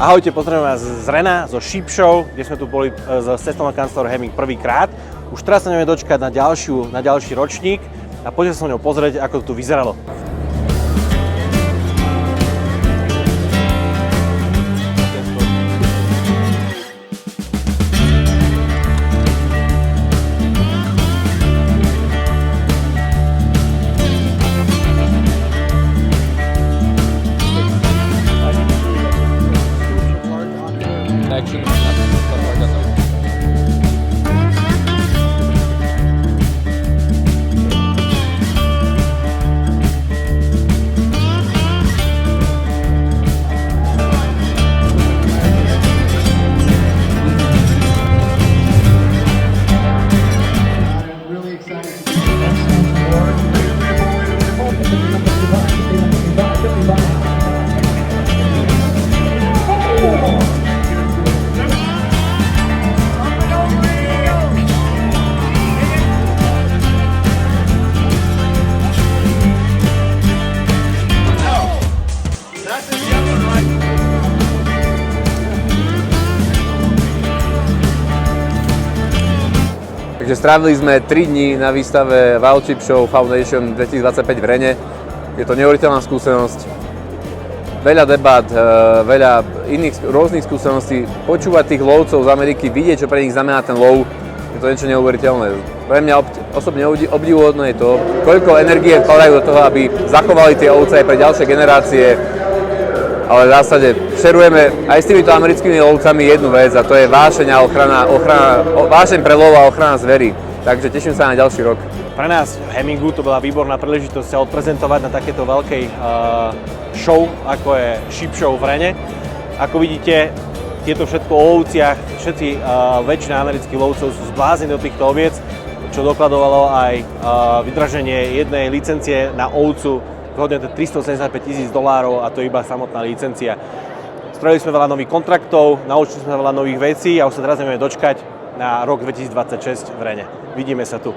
Ahojte, pozdravujem vás z Rena, zo Sheep Show, kde sme tu boli s cestovnou kancelárou Hemming prvýkrát. Už teraz sa nevieme dočkať na ďalší ročník a poďme sa s ňou pozrieť, ako to tu vyzeralo. Takže strávili sme 3 dní na výstave Wild Sheep Show Foundation 2025 v Rene. Je to neuveriteľná skúsenosť. Veľa debát, veľa iných rôznych skúseností. Počúvať tých lovcov z Ameriky, vidieť, čo pre nich znamená ten lov, je to niečo neuveriteľné. Pre mňa osobne obdivuhodné je to, koľko energie vkladajú do toho, aby zachovali tie ovce aj pre ďalšie generácie. Ale v zásade šerujeme aj s týmito americkými lovcami jednu vec a to je vášeň a vášeň pre lov a ochrana zverí. Takže teším sa na ďalší rok. Pre nás v Hemmingu to bola výborná príležitosť sa odprezentovať na takéto veľkej show, ako je Sheep Show v Rene. Ako vidíte, je to všetko o ovciach, všetci väčšina amerických lovcov sú zbláznení do týchto oviec, čo dokladovalo aj vydraženie jednej licencie na ovcu v hodnote $375,000 a to je iba samotná licencia. Spravili sme veľa nových kontraktov, naučili sme veľa nových vecí a už sa teraz nevieme dočkať na rok 2026 v Rene. Vidíme sa tu.